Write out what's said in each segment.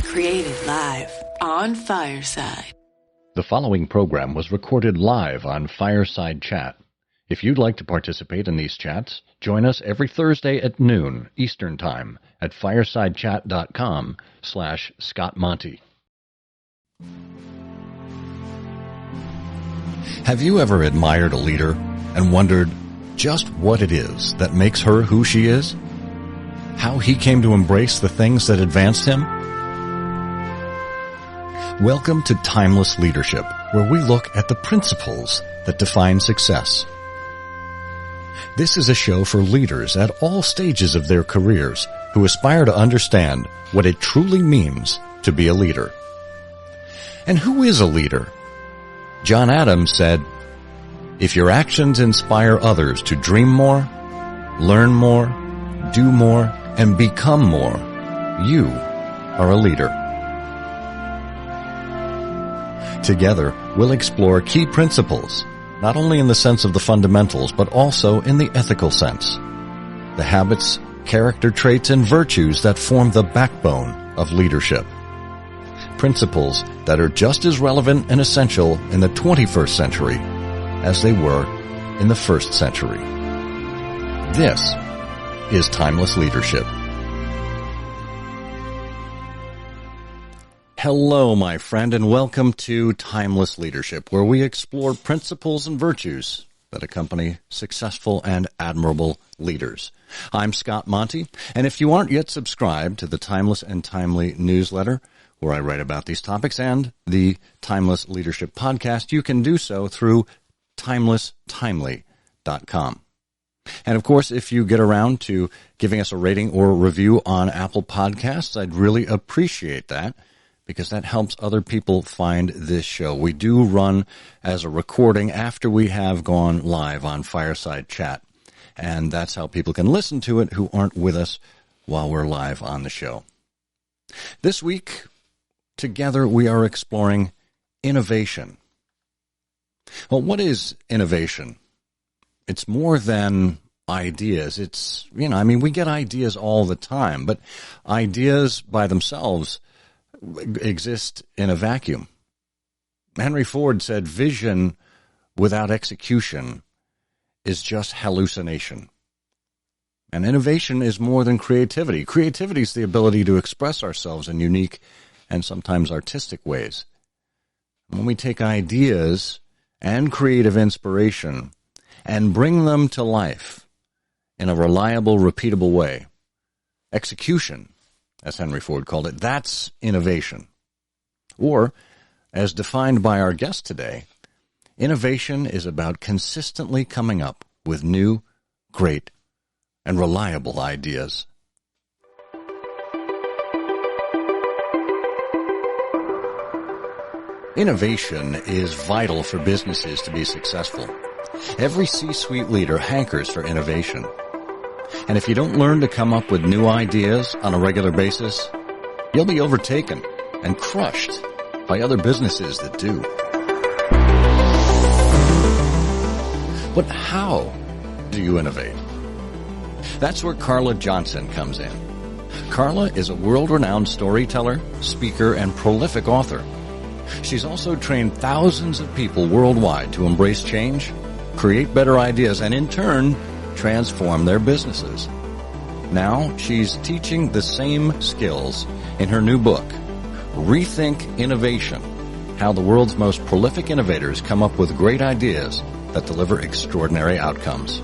Created live on Fireside. The following program was recorded live on Fireside Chat. If you'd like to participate in these chats, join us every Thursday at noon Eastern Time at firesidechat.com/Scott Monty. Have you ever admired a leader and wondered just what it is that makes her who she is? How he came to embrace the things that advanced him? Welcome to Timeless Leadership, where we look at the principles that define success. This is a show for leaders at all stages of their careers who aspire to understand what it truly means to be a leader. And who is a leader? John Adams said, "If your actions inspire others to dream more, learn more, do more, and become more, you are a leader." Together, we'll explore key principles, not only in the sense of the fundamentals, but also in the ethical sense. The habits, character traits, and virtues that form the backbone of leadership. Principles that are just as relevant and essential in the 21st century as they were in the first century. This is Timeless Leadership. Hello, my friend, and welcome to Timeless Leadership, where we explore principles and virtues that accompany successful and admirable leaders. I'm Scott Monty, and if you aren't yet subscribed to the Timeless and Timely newsletter, where I write about these topics, and the Timeless Leadership podcast, you can do so through timelesstimely.com. And of course, if you get around to giving us a rating or review on Apple Podcasts, I'd really appreciate that, because that helps other people find this show. We do run as a recording after we have gone live on Fireside Chat, and that's how people can listen to it who aren't with us while we're live on the show. This week, together, we are exploring innovation. Well, what is innovation? It's more than ideas. We get ideas all the time, but ideas by themselves exist in a vacuum. Henry Ford said, "Vision without execution is just hallucination." And innovation is more than creativity. Creativity is the ability to express ourselves in unique and sometimes artistic ways. When we take ideas and creative inspiration and bring them to life in a reliable, repeatable way, execution, as Henry Ford called it, that's innovation. Or, as defined by our guest today, innovation is about consistently coming up with new, great, and reliable ideas. Innovation is vital for businesses to be successful. Every C-suite leader hankers for innovation. And if you don't learn to come up with new ideas on a regular basis, you'll be overtaken and crushed by other businesses that do. But how do you innovate? That's where Carla Johnson comes in. Carla is a world-renowned storyteller, speaker, and prolific author. She's also trained thousands of people worldwide to embrace change, create better ideas, and in turn, transform their businesses. Now she's teaching the same skills in her new book, Rethink Innovation: How the World's Most Prolific Innovators Come Up with Great Ideas That Deliver Extraordinary Outcomes.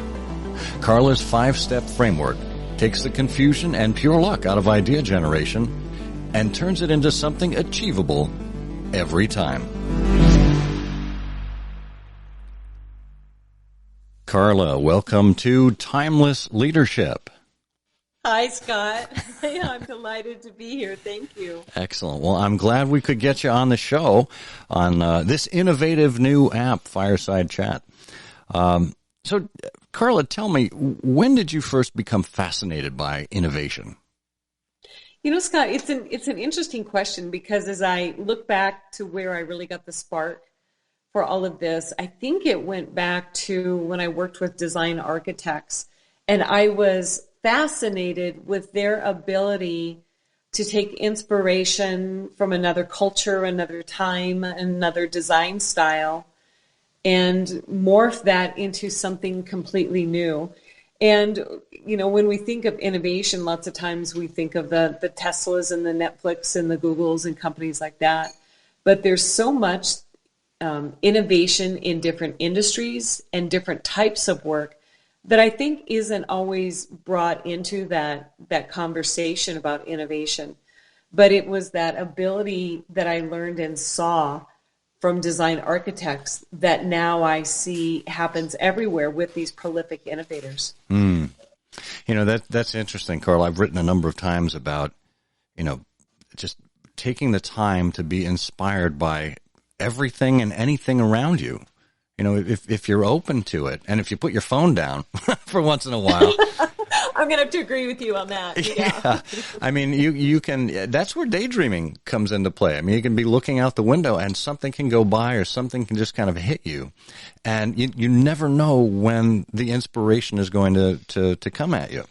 Carla's 5-step framework takes the confusion and pure luck out of idea generation and turns it into something achievable every time. Carla, welcome to Timeless Leadership. Hi, Scott. I'm delighted to be here. Thank you. Excellent. Well, I'm glad we could get you on the show on this innovative new app, Fireside Chat. So, Carla, tell me, when did you first become fascinated by innovation? You know, Scott, it's an interesting question, because as I look back to where I really got the spark for all of this, I think it went back to when I worked with design architects, and I was fascinated with their ability to take inspiration from another culture, another time, another design style, and morph that into something completely new. And, when we think of innovation, lots of times we think of the Teslas and the Netflix and the Googles and companies like that. But there's so much innovation in different industries and different types of work that I think isn't always brought into that conversation about innovation. But it was that ability that I learned and saw from design architects that now I see happens everywhere with these prolific innovators. That's interesting, Carl. I've written a number of times about, just taking the time to be inspired by everything and anything around you. If you're open to it, and if you put your phone down for once in a while. I'm going to have to agree with you on that. Yeah. I mean, you can, that's where daydreaming comes into play. I mean, you can be looking out the window and something can go by or something can just kind of hit you. And you never know when the inspiration is going to come at you.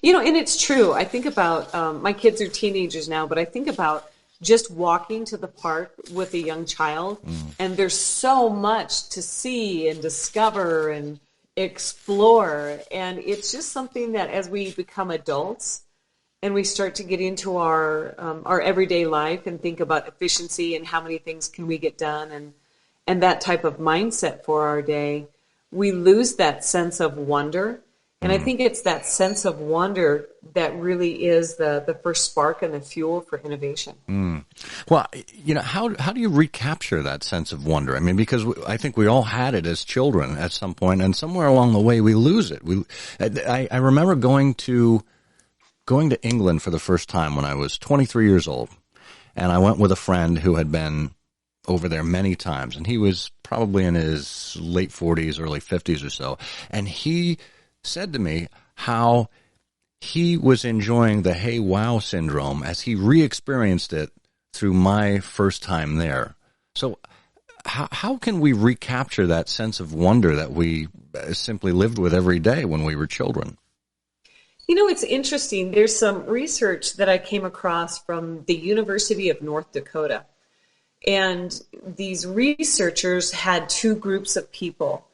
And it's true. I think about, my kids are teenagers now, but I think about just walking to the park with a young child, and there's so much to see and discover and explore. And it's just something that as we become adults and we start to get into our everyday life and think about efficiency and how many things can we get done and that type of mindset for our day, we lose that sense of wonder. And I think it's that sense of wonder that really is the first spark and the fuel for innovation. Well, how do you recapture that sense of wonder? I mean, because I think we all had it as children at some point, and somewhere along the way we lose it. I remember going to England for the first time when I was 23 years old, and I went with a friend who had been over there many times, and he was probably in his late 40s, early 50s or so, and he said to me how he was enjoying the hey wow syndrome as he re-experienced it through my first time there. So how can we recapture that sense of wonder that we simply lived with every day when we were children? It's interesting. There's some research that I came across from the University of North Dakota. And these researchers had two groups of people.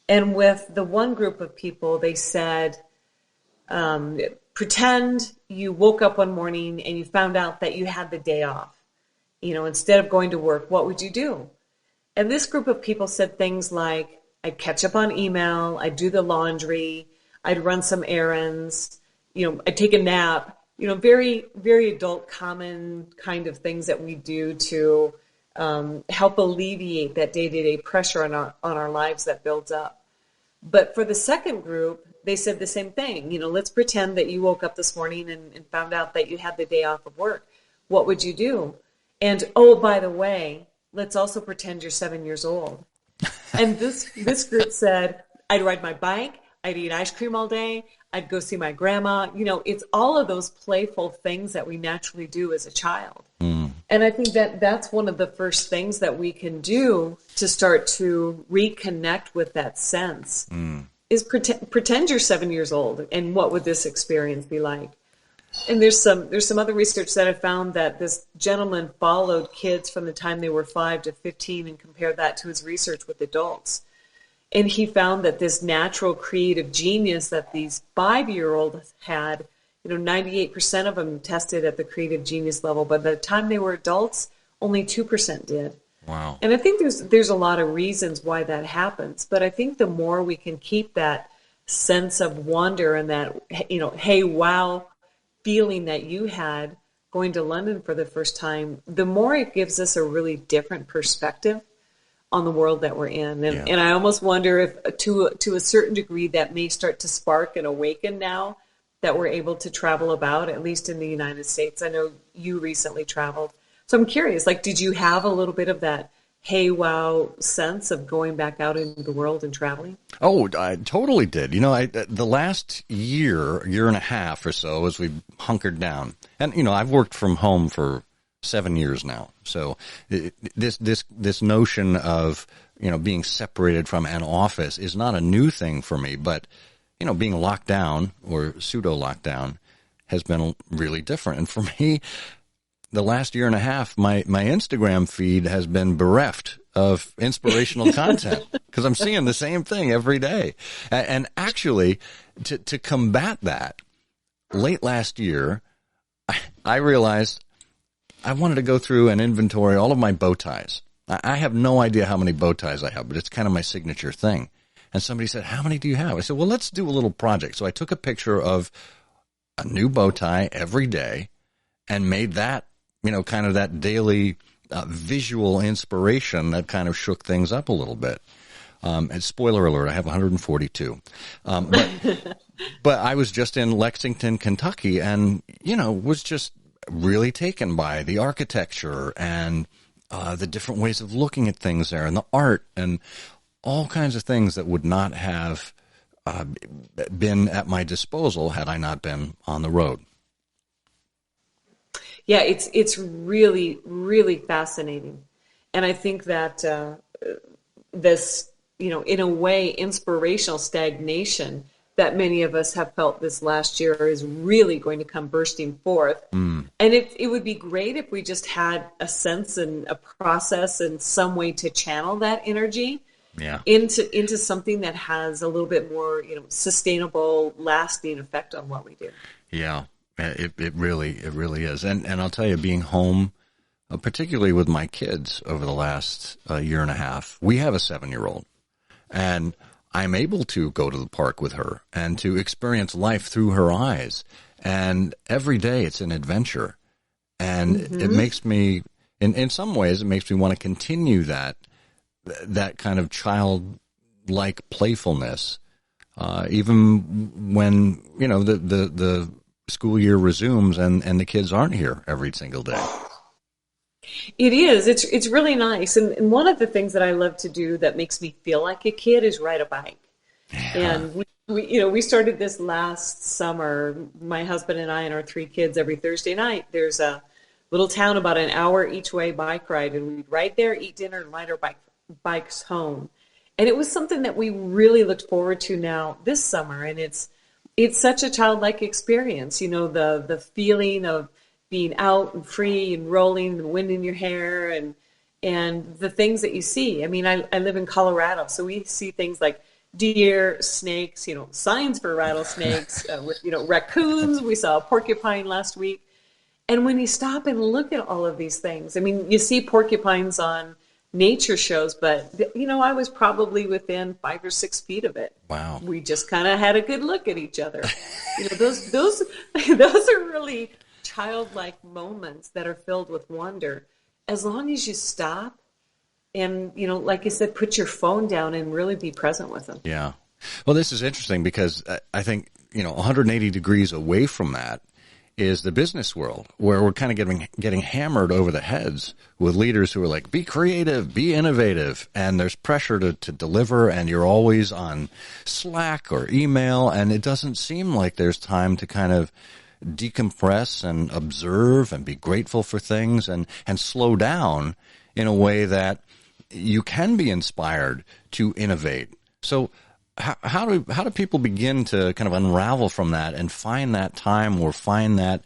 And with the one group of people, they said, pretend you woke up one morning and you found out that you had the day off. Instead of going to work, what would you do? And this group of people said things like, I'd catch up on email, I'd do the laundry, I'd run some errands, I'd take a nap, very, very adult, common kind of things that we do to help alleviate that day-to-day pressure on our lives that builds up. But for the second group, they said the same thing. Let's pretend that you woke up this morning and found out that you had the day off of work. What would you do? And, oh, by the way, let's also pretend you're 7 years old. And this group said, I'd ride my bike, I'd eat ice cream all day, I'd go see my grandma. It's all of those playful things that we naturally do as a child. And I think that's one of the first things that we can do to start to reconnect with that sense is pretend you're 7 years old, and what would this experience be like? And there's some other research that I found that this gentleman followed kids from the time they were 5 to 15 and compared that to his research with adults. And he found that this natural creative genius that these 5-year-olds had, 98% of them tested at the creative genius level, but by the time they were adults, only 2% did. Wow. And I think there's a lot of reasons why that happens, but I think the more we can keep that sense of wonder and that, hey, wow feeling that you had going to London for the first time, the more it gives us a really different perspective on the world that we're in. And I almost wonder if to a certain degree that may start to spark and awaken now that we're able to travel about, at least in the United States. I know you recently traveled. So I'm curious, did you have a little bit of that hey, wow sense of going back out into the world and traveling? Oh, I totally did. The last year and a half or so as we hunkered down, and, I've worked from home for 7 years now. So this notion of, being separated from an office is not a new thing for me, but, being locked down or pseudo locked down, has been really different. And for me, the last year and a half, my Instagram feed has been bereft of inspirational content because I'm seeing the same thing every day. And actually, to combat that, late last year, I realized I wanted to go through and inventory all of my bow ties. I have no idea how many bow ties I have, but it's kind of my signature thing. And somebody said, how many do you have? I said, well, let's do a little project. So I took a picture of a new bow tie every day and made that, kind of that daily visual inspiration that kind of shook things up a little bit. And spoiler alert, I have 142. But I was just in Lexington, Kentucky, and, was just really taken by the architecture and the different ways of looking at things there and the art and all kinds of things that would not have been at my disposal had I not been on the road. Yeah, it's really, really fascinating. And I think that this, in a way, inspirational stagnation that many of us have felt this last year is really going to come bursting forth. And it would be great if we just had a sense and a process and some way to channel that energy into something that has a little bit more, sustainable, lasting effect on what we do. Yeah, it really is. And I'll tell you, being home, particularly with my kids over the last year and a half, we have a 7-year-old, and I'm able to go to the park with her and to experience life through her eyes. And every day it's an adventure. And it makes me, in some ways, it makes me want to continue that kind of childlike playfulness, even when, the school year resumes and the kids aren't here every single day. It is. It's really nice. And one of the things that I love to do that makes me feel like a kid is ride a bike. Yeah. And we started this last summer, my husband and I and our 3 kids. Every Thursday night, there's a little town about an hour each way bike ride, and we'd ride there, eat dinner, and ride our bikes home. And it was something that we really looked forward to now this summer. And it's such a childlike experience, the feeling of being out and free and rolling, the wind in your hair, and the things that you see. I mean, I live in Colorado, so we see things like deer, snakes, signs for rattlesnakes, with, raccoons. We saw a porcupine last week. And when you stop and look at all of these things, I mean, you see porcupines on nature shows, but, I was probably within 5 or 6 feet of it. Wow. We just kind of had a good look at each other. Those are really childlike moments that are filled with wonder. As long as you stop and, like you said, put your phone down and really be present with them. Yeah. Well, this is interesting because I think, 180 degrees away from that is the business world, where we're kind of getting hammered over the heads with leaders who are like, be creative, be innovative, and there's pressure to deliver, and you're always on Slack or email, and it doesn't seem like there's time to kind of decompress and observe and be grateful for things and slow down in a way that you can be inspired to innovate. So how do people begin to kind of unravel from that and find that time or find that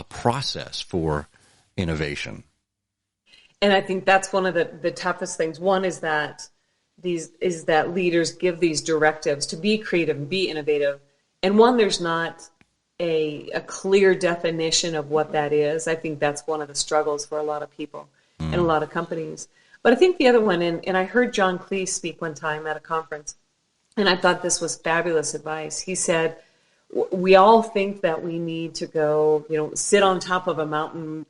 process for innovation? And I think that's one of the toughest things. One is that leaders give these directives to be creative and be innovative. And one, there's not a clear definition of what that is. I think that's one of the struggles for a lot of people and a lot of companies. But I think the other one, and I heard John Cleese speak one time at a conference, and I thought this was fabulous advice. He said, we all think that we need to go, sit on top of a mountain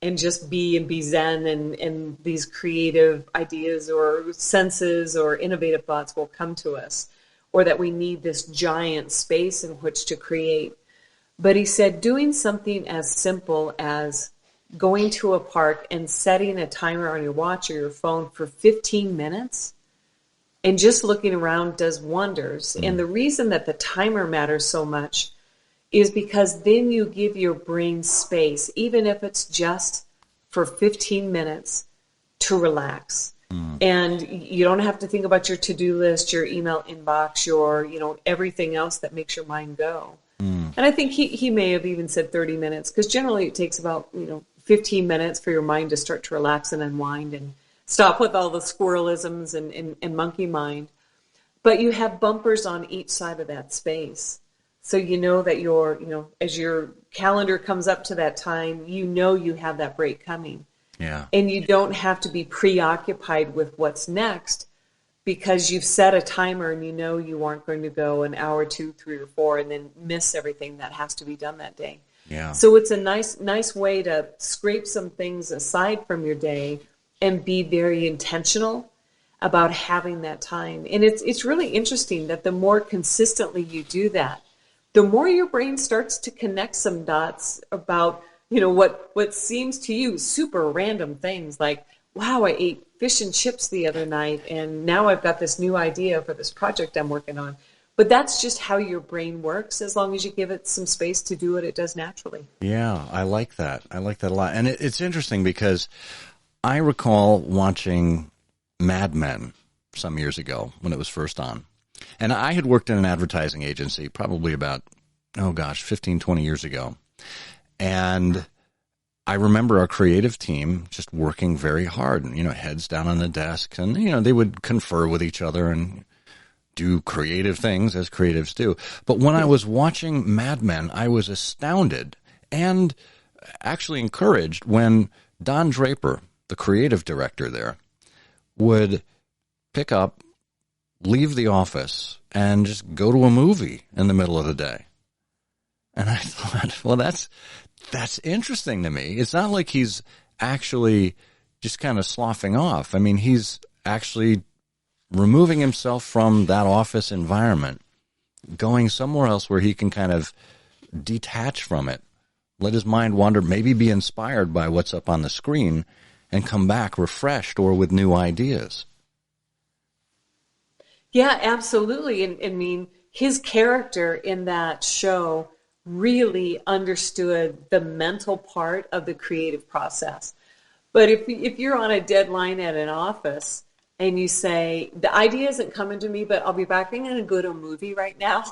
and just be zen, and these creative ideas or senses or innovative thoughts will come to us, or that we need this giant space in which to create. But he said doing something as simple as going to a park and setting a timer on your watch or your phone for 15 minutes and just looking around does wonders. And the reason that the timer matters so much is because then you give your brain space, even if it's just for 15 minutes, to relax. And you don't have to think about your to-do list, your email inbox, your, everything else that makes your mind go. And I think he may have even said 30 minutes, because generally it takes about 15 minutes for your mind to start to relax and unwind and stop with all the squirrelisms and monkey mind. But you have bumpers on each side of that space. So you know that as your calendar comes up to that time, you have that break coming. Yeah. And you don't have to be preoccupied with what's next, because you've set a timer and you aren't going to go an hour, 2, 3, or 4 and then miss everything that has to be done that day. Yeah. So it's a nice way to scrape some things aside from your day and be very intentional about having that time. And it's really interesting that the more consistently you do that, the more your brain starts to connect some dots about, what seems to you super random things like, wow, I ate fish and chips the other night, and now I've got this new idea for this project I'm working on. But that's just how your brain works. As long as you give it some space to do what it does naturally. Yeah, I like that. I like that a lot. And it's interesting because I recall watching Mad Men some years ago when it was first on. And I had worked in an advertising agency probably about, 15, 20 years ago. And I remember our creative team just working very hard and, heads down on the desk. And, they would confer with each other and do creative things as creatives do. But when I was watching Mad Men, I was astounded and actually encouraged when Don Draper, the creative director there, would pick up, leave the office, and just go to a movie in the middle of the day. And I thought, well, that's interesting to me. It's not like he's actually just kind of sloughing off. I mean, he's actually removing himself from that office environment, going somewhere else where he can kind of detach from it, let his mind wander, maybe be inspired by what's up on the screen, and come back refreshed or with new ideas. Yeah, absolutely. And I mean, his character in that show really understood the mental part of the creative process. But if you're on a deadline at an office and you say, the idea isn't coming to me, but I'll be back, I'm going to go to a movie right now,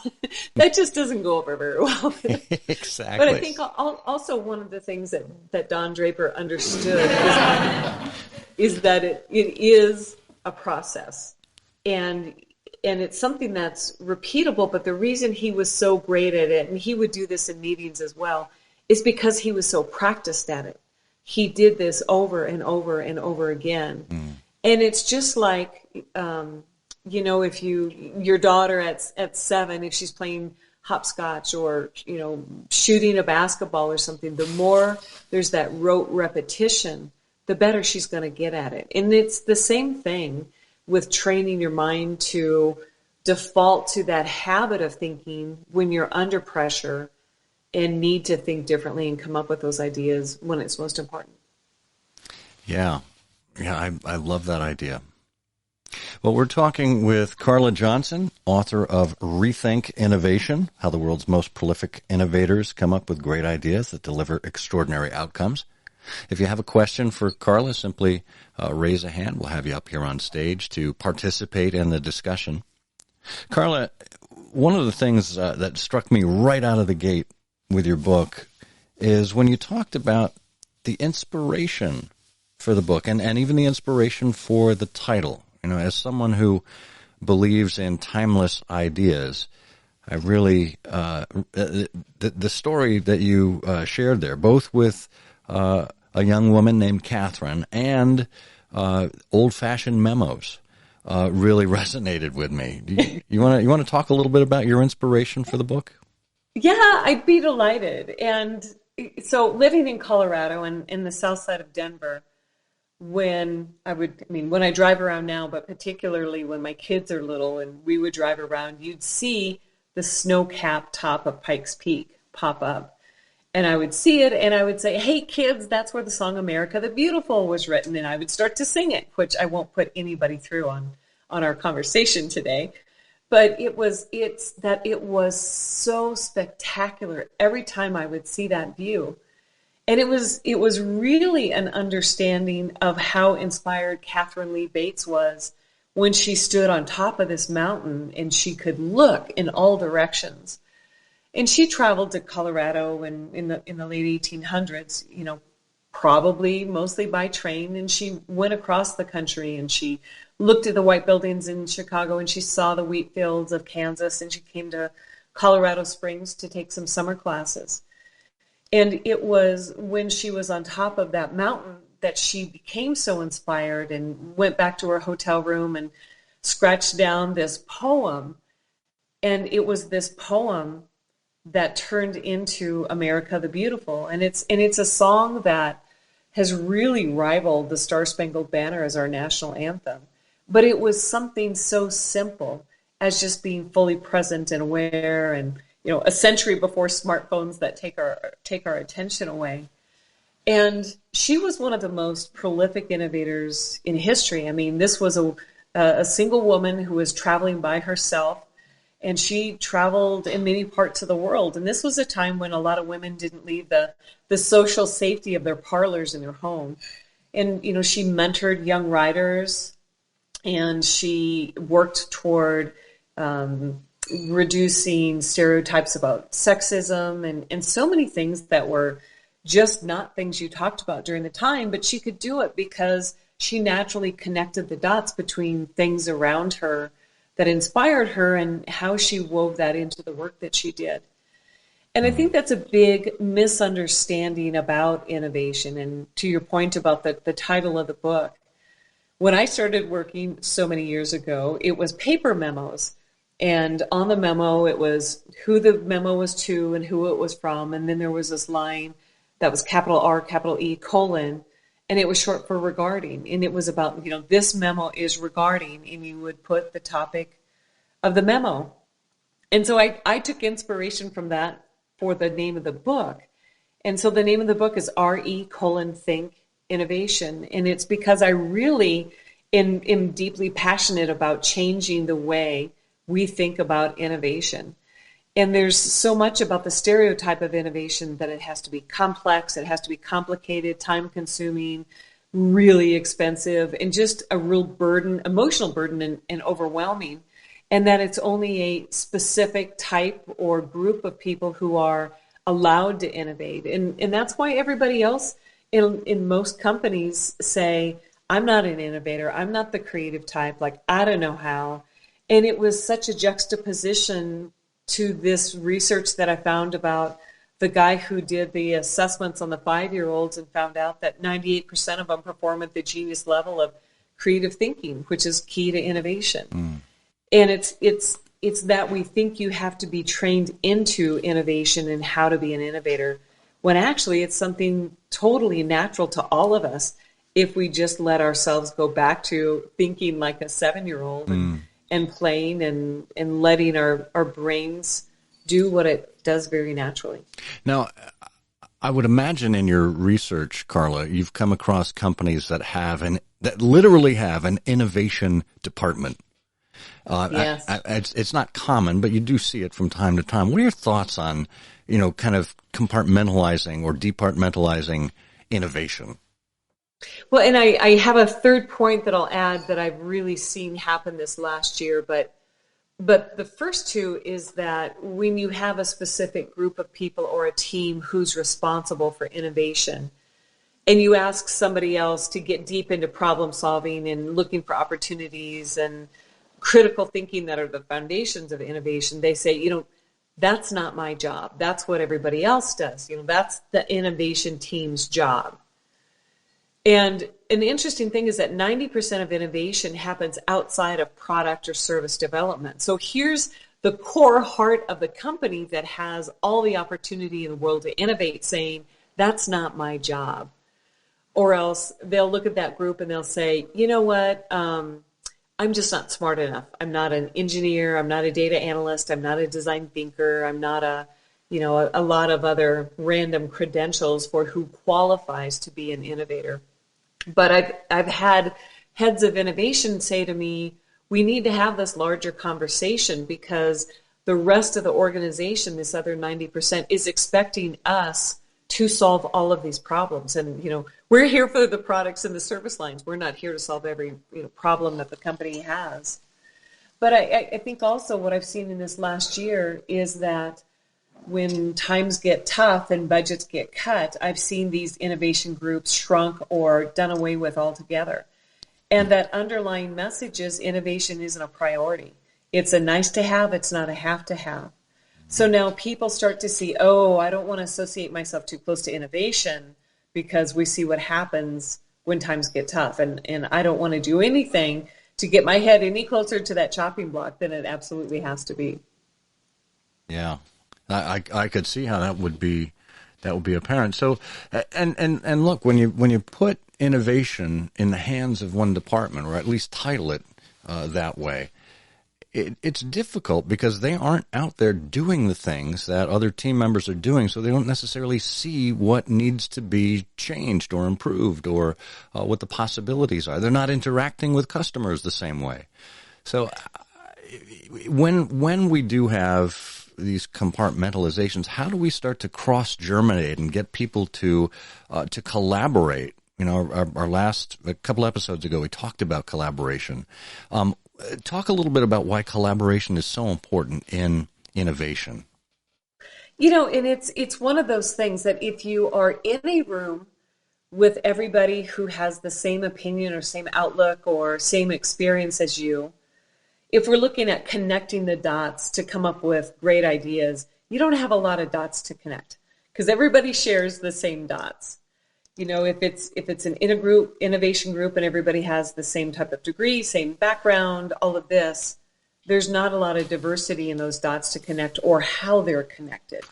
that just doesn't go over very well. Exactly. But I think also one of the things that Don Draper understood is that it is a process. And it's something that's repeatable, but the reason he was so great at it, and he would do this in meetings as well, is because he was so practiced at it. He did this over and over and over again. And it's just like, if your daughter at 7, if she's playing hopscotch or, shooting a basketball or something, the more there's that rote repetition, the better she's going to get at it. And it's the same thing with training your mind to default to that habit of thinking when you're under pressure and need to think differently and come up with those ideas when it's most important. Yeah, I love that idea. Well, we're talking with Carla Johnson, author of Rethink Innovation, How the World's Most Prolific Innovators Come Up with Great Ideas That Deliver Extraordinary Outcomes. If you have a question for Carla, simply raise a hand. We'll have you up here on stage to participate in the discussion. Carla, one of the things that struck me right out of the gate with your book is when you talked about the inspiration for the book and even the inspiration for the title. As someone who believes in timeless ideas, I really, the story that you shared there, both with a young woman named Catherine and old-fashioned memos, really resonated with me. You want to talk a little bit about your inspiration for the book? Yeah, I'd be delighted. And so living in Colorado and in the south side of Denver, when I drive around now, but particularly when my kids are little and we would drive around, you'd see the snow-capped top of Pikes Peak pop up. And I would see it and I would say, hey, kids, that's where the song America the Beautiful was written. And I would start to sing it, which I won't put anybody through on our conversation today. But it was so spectacular every time I would see that view. And it was really an understanding of how inspired Catherine Lee Bates was when she stood on top of this mountain and she could look in all directions. And she traveled to Colorado in the late 1800s, probably mostly by train. And she went across the country and she looked at the white buildings in Chicago and she saw the wheat fields of Kansas, and she came to Colorado Springs to take some summer classes. And it was when she was on top of that mountain that she became so inspired and went back to her hotel room and scratched down this poem. And it was this poem that turned into America the Beautiful. And it's a song that has really rivaled the Star Spangled Banner as our national anthem. But it was something so simple as just being fully present and aware, and a century before smartphones that take our attention away. And she was one of the most prolific innovators in history. I mean, this was a single woman who was traveling by herself, and she traveled in many parts of the world. And this was a time when a lot of women didn't leave the social safety of their parlors in their home. And, she mentored young writers, and she worked toward reducing stereotypes about sexism and so many things that were just not things you talked about during the time. But she could do it because she naturally connected the dots between things around her that inspired her and how she wove that into the work that she did. And I think that's a big misunderstanding about innovation. And to your point about the title of the book, when I started working so many years ago, it was paper memos. And on the memo, it was who the memo was to and who it was from. And then there was this line that was capital R, capital E, colon, and it was short for regarding. And it was about, this memo is regarding, and you would put the topic of the memo. And so I took inspiration from that for the name of the book. And so the name of the book is RE: Think Innovation. And it's because I really am deeply passionate about changing the way we think about innovation. And there's so much about the stereotype of innovation that it has to be complex, it has to be complicated, time-consuming, really expensive, and just a real burden, emotional burden, and overwhelming. And that it's only a specific type or group of people who are allowed to innovate. And that's why everybody else in most companies say, I'm not an innovator, I'm not the creative type, like I don't know how. And it was such a juxtaposition to this research that I found about the guy who did the assessments on the 5-year-olds and found out that 98% of them perform at the genius level of creative thinking, which is key to innovation. And it's that we think you have to be trained into innovation and how to be an innovator, when actually it's something totally natural to all of us if we just let ourselves go back to thinking like a 7-year-old and playing and letting our brains do what it does very naturally. Now, I would imagine in your research, Carla, you've come across companies that literally have an innovation department. Yes. It's not common, but you do see it from time to time. What are your thoughts on, kind of compartmentalizing or departmentalizing innovation? Well, and I have a third point that I'll add that I've really seen happen this last year, but the first two is that when you have a specific group of people or a team who's responsible for innovation, and you ask somebody else to get deep into problem solving and looking for opportunities and critical thinking that are the foundations of innovation, they say, that's not my job. That's what everybody else does. That's the innovation team's job. And an interesting thing is that 90% of innovation happens outside of product or service development. So here's the core heart of the company that has all the opportunity in the world to innovate, saying, that's not my job. Or else they'll look at that group and they'll say, you know what, I'm just not smart enough. I'm not an engineer. I'm not a data analyst. I'm not a design thinker. I'm not a lot of other random credentials for who qualifies to be an innovator. But I've had heads of innovation say to me, we need to have this larger conversation because the rest of the organization, this other 90%, is expecting us to solve all of these problems. And, we're here for the products and the service lines. We're not here to solve every problem that the company has. But I think also what I've seen in this last year is that when times get tough and budgets get cut, I've seen these innovation groups shrunk or done away with altogether. And that underlying message is innovation isn't a priority. It's a nice to have, it's not a have to have. So now people start to see, oh, I don't want to associate myself too close to innovation because we see what happens when times get tough. And I don't want to do anything to get my head any closer to that chopping block than it absolutely has to be. Yeah, I could see how that would be apparent. So, and look, when you put innovation in the hands of one department, or at least title it that way, it's difficult because they aren't out there doing the things that other team members are doing, so they don't necessarily see what needs to be changed or improved or what the possibilities are. They're not interacting with customers the same way. So when we do have these compartmentalizations, how do we start to cross-germinate and get people to collaborate? You know, a couple episodes ago, we talked about collaboration. Talk a little bit about why collaboration is so important in innovation. You know, and it's one of those things that if you are in a room with everybody who has the same opinion or same outlook or same experience as you, if we're looking at connecting the dots to come up with great ideas, you don't have a lot of dots to connect because everybody shares the same dots. You know, if it's an innovation group and everybody has the same type of degree, same background, all of this, there's not a lot of diversity in those dots to connect or how they're connected.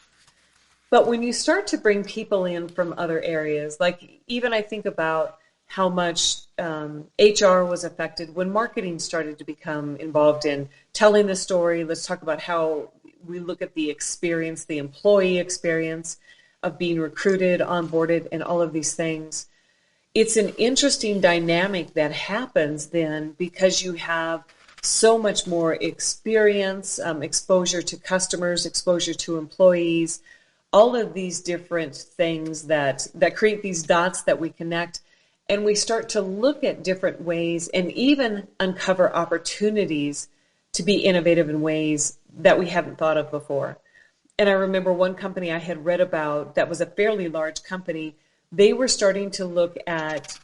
But when you start to bring people in from other areas, like even I think about how much HR was affected when marketing started to become involved in telling the story. Let's talk about how we look at the experience, the employee experience of being recruited, onboarded, and all of these things. It's an interesting dynamic that happens then because you have so much more experience, exposure to customers, exposure to employees, all of these different things that create these dots that we connect. And we start to look at different ways and even uncover opportunities to be innovative in ways that we haven't thought of before. And I remember one company I had read about that was a fairly large company. They were starting to look at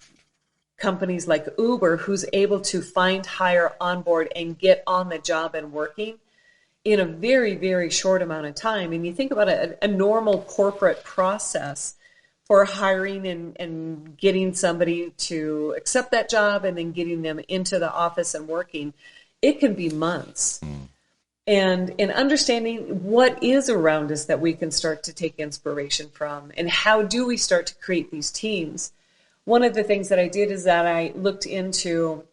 companies like Uber, who's able to find, hire, onboard, and get on the job and working in a very, very short amount of time. And you think about a normal corporate process for hiring and getting somebody to accept that job and then getting them into the office and working, it can be months. And in understanding what is around us that we can start to take inspiration from and how do we start to create these teams. One of the things that I did is that I looked into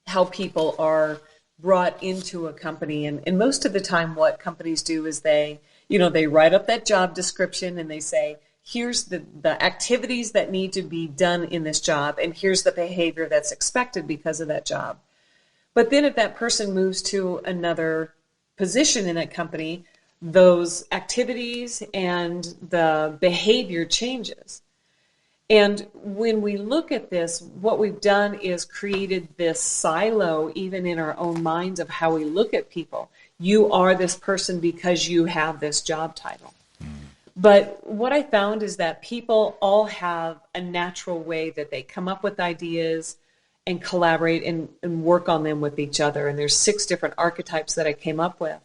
how people are brought into a company. And most of the time what companies do is they write up that job description and they say, here's the activities that need to be done in this job, and here's the behavior that's expected because of that job. But then if that person moves to another position in that company, those activities and the behavior changes. And when we look at this, what we've done is created this silo even in our own minds of how we look at people. You are this person because you have this job title. But what I found is that people all have a natural way that they come up with ideas and collaborate and work on them with each other. And there's 6 different archetypes that I came up with.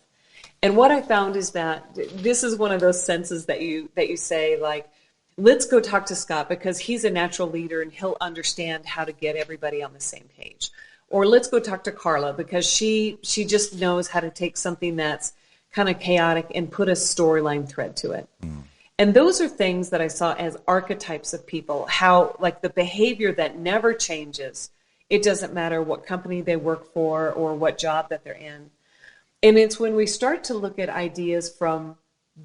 And what I found is that this is one of those senses that you say, like, let's go talk to Scott because he's a natural leader and he'll understand how to get everybody on the same page. Or let's go talk to Carla because she just knows how to take something that's kind of chaotic and put a storyline thread to it. And those are things that I saw as archetypes of people, how like the behavior that never changes. It doesn't matter what company they work for or what job that they're in. And it's when we start to look at ideas from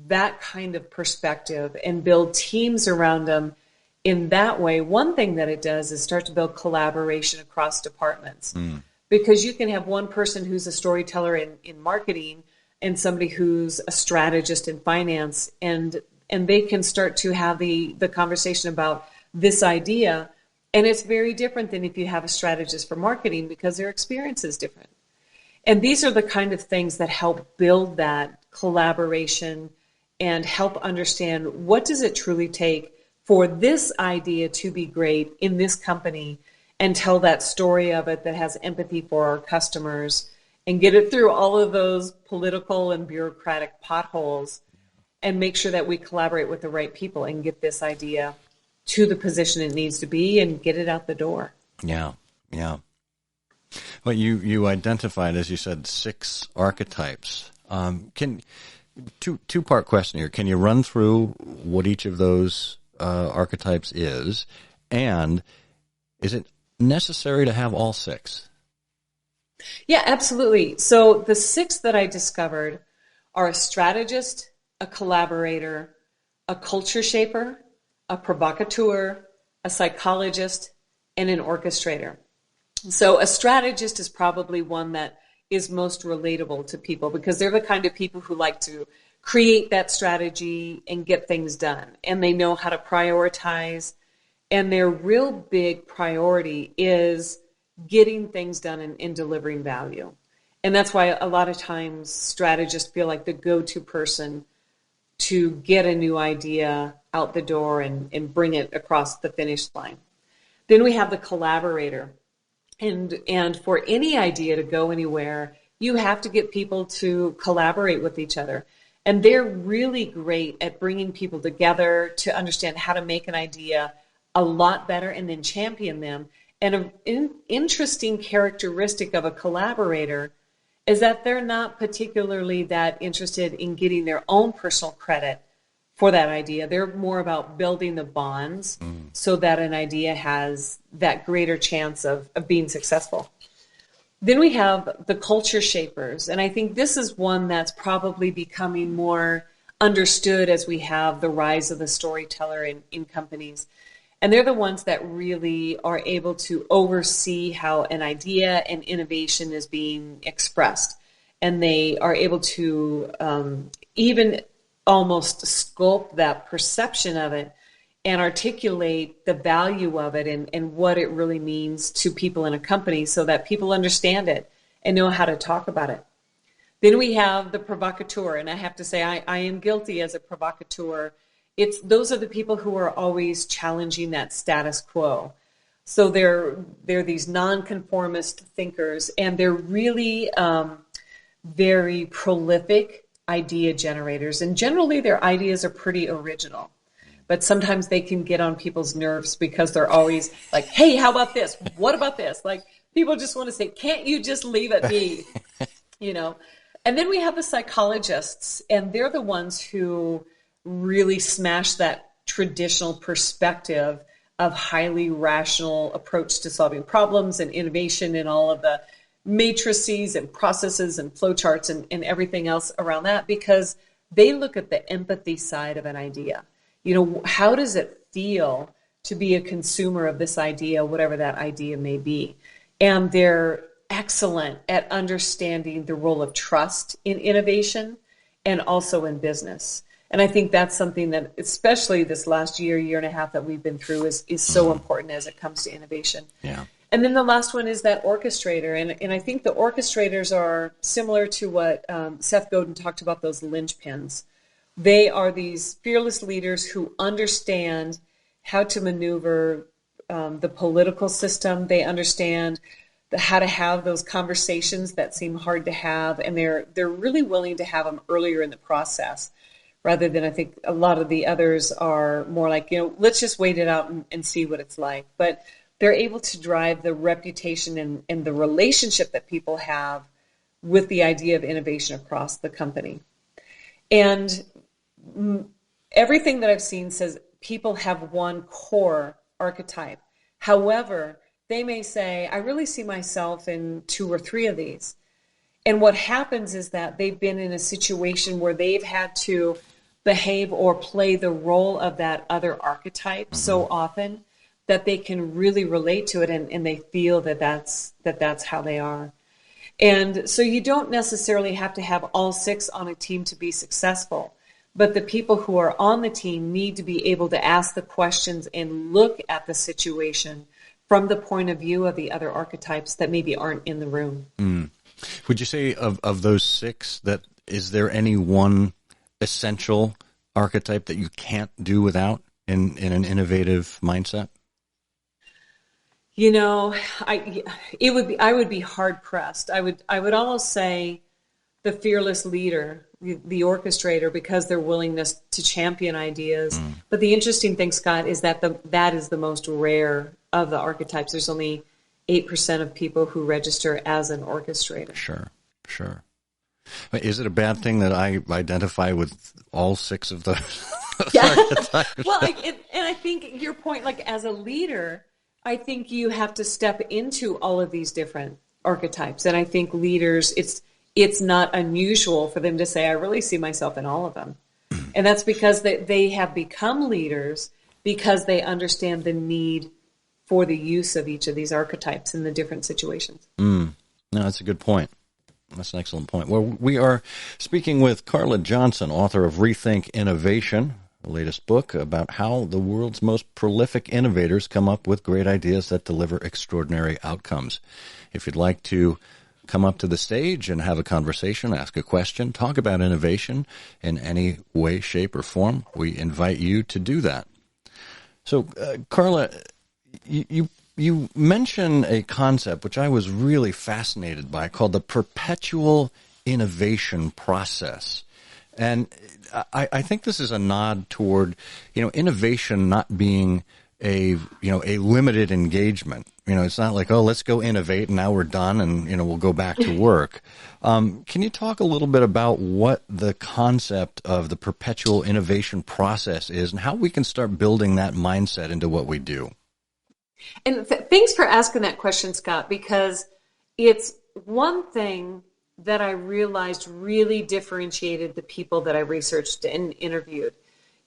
that kind of perspective and build teams around them in that way, one thing that it does is start to build collaboration across departments. Because you can have one person who's a storyteller in marketing and somebody who's a strategist in finance, and they can start to have the conversation about this idea. And it's very different than if you have a strategist for marketing because their experience is different. And these are the kind of things that help build that collaboration and help understand what does it truly take for this idea to be great in this company, and tell that story of it that has empathy for our customers and get it through all of those political and bureaucratic potholes, and make sure that we collaborate with the right people and get this idea to the position it needs to be and get it out the door. Yeah, yeah. Well, you identified, as you said, 6 archetypes. Two-part question here. Can you run through what each of those archetypes is, and is it necessary to have all 6? Yeah, absolutely. So the 6 that I discovered are a strategist, a collaborator, a culture shaper, a provocateur, a psychologist, and an orchestrator. So a strategist is probably one that is most relatable to people, because they're the kind of people who like to create that strategy and get things done. And they know how to prioritize. And their real big priority is getting things done and delivering value. And that's why a lot of times strategists feel like the go-to person to get a new idea out the door and bring it across the finish line. Then we have the collaborator. And for any idea to go anywhere, you have to get people to collaborate with each other. And they're really great at bringing people together to understand how to make an idea a lot better and then champion them. And an interesting characteristic of a collaborator is that they're not particularly that interested in getting their own personal credit for that idea. They're more about building the bonds so that an idea has that greater chance of being successful. Then we have the culture shapers. And I think this is one that's probably becoming more understood as we have the rise of the storyteller in companies. And they're the ones that really are able to oversee how an idea and innovation is being expressed. And they are able to even almost sculpt that perception of it and articulate the value of it and what it really means to people in a company so that people understand it and know how to talk about it. Then we have the provocateur, and I have to say I am guilty as a provocateur. Those are the people who are always challenging that status quo. So they're these nonconformist thinkers, and they're really very prolific idea generators. And generally their ideas are pretty original. But sometimes they can get on people's nerves because they're always like, hey, how about this? What about this? Like, people just want to say, can't you just leave it be? You know? And then we have the psychologists, and they're the ones who really smash that traditional perspective of highly rational approach to solving problems and innovation and all of the matrices and processes and flowcharts and everything else around that, because they look at the empathy side of an idea. You know, how does it feel to be a consumer of this idea, whatever that idea may be? And they're excellent at understanding the role of trust in innovation and also in business. And I think that's something that, especially this last year and a half that we've been through, is so important as it comes to innovation. Yeah. And then the last one is that orchestrator. And I think the orchestrators are similar to what Seth Godin talked about, those linchpins. They are these fearless leaders who understand how to maneuver the political system. They understand how to have those conversations that seem hard to have. And they're really willing to have them earlier in the process, rather than, I think a lot of the others are more like, you know, let's just wait it out and see what it's like. But they're able to drive the reputation and the relationship that people have with the idea of innovation across the company. And everything that I've seen says people have one core archetype. However, they may say, I really see myself in 2 or 3 of these. And what happens is that they've been in a situation where they've had to behave or play the role of that other archetype so often that they can really relate to it, and they feel that that's how they are. And so you don't necessarily have to have all 6 on a team to be successful, but the people who are on the team need to be able to ask the questions and look at the situation from the point of view of the other archetypes that maybe aren't in the room. Would you say of those 6 that is there any one essential archetype that you can't do without in an innovative mindset? You know, I would be hard pressed. I would almost say the fearless leader, the orchestrator, because their willingness to champion ideas. But the interesting thing, Scott, is that that is the most rare of the archetypes. There's only 8% of people who register as an orchestrator. Sure. But is it a bad thing that I identify with all 6 of those? Archetypes? Well, and I think your point, like as a leader, I think you have to step into all of these different archetypes. And I think leaders, it's not unusual for them to say, I really see myself in all of them. And that's because they have become leaders because they understand the need for the use of each of these archetypes in the different situations. No, that's a good point. That's an excellent point. Well, we are speaking with Carla Johnson, author of Rethink Innovation, the latest book about how the world's most prolific innovators come up with great ideas that deliver extraordinary outcomes. If you'd like to come up to the stage and have a conversation, ask a question, talk about innovation in any way, shape, or form, we invite you to do that. So, Carla, you mentioned a concept which I was really fascinated by called the perpetual innovation process. And I think this is a nod toward, innovation not being a limited engagement. It's not like, oh, let's go innovate and now we're done and, we'll go back to work. Can you talk a little bit about what the concept of the perpetual innovation process is and how we can start building that mindset into what we do? And thanks for asking that question, Scott, because it's one thing that I realized really differentiated the people that I researched and interviewed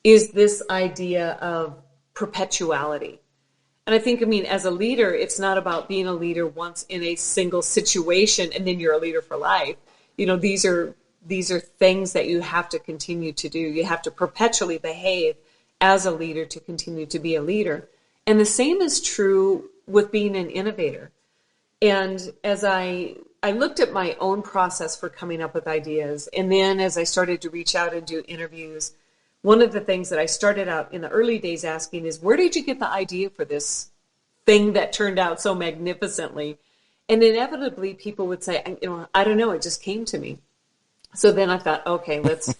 is this idea of perpetuality. And I think, as a leader, it's not about being a leader once in a single situation and then you're a leader for life. These are things that you have to continue to do. You have to perpetually behave as a leader to continue to be a leader. And the same is true with being an innovator. And as I looked at my own process for coming up with ideas, and then as I started to reach out and do interviews, one of the things that I started out in the early days asking is, where did you get the idea for this thing that turned out so magnificently? And inevitably people would say, I don't know, it just came to me. So then I thought, okay, let's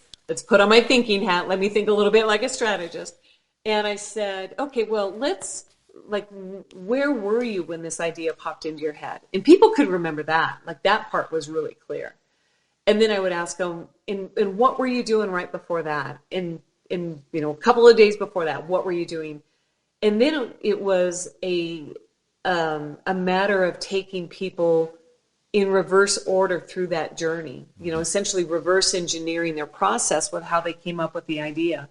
put on my thinking hat. Let me think a little bit like a strategist. And I said, okay, well, where were you when this idea popped into your head? And people could remember that. That part was really clear. And then I would ask them, and what were you doing right before that? In a couple of days before that, what were you doing? And then it was a matter of taking people in reverse order through that journey, essentially reverse engineering their process with how they came up with the idea.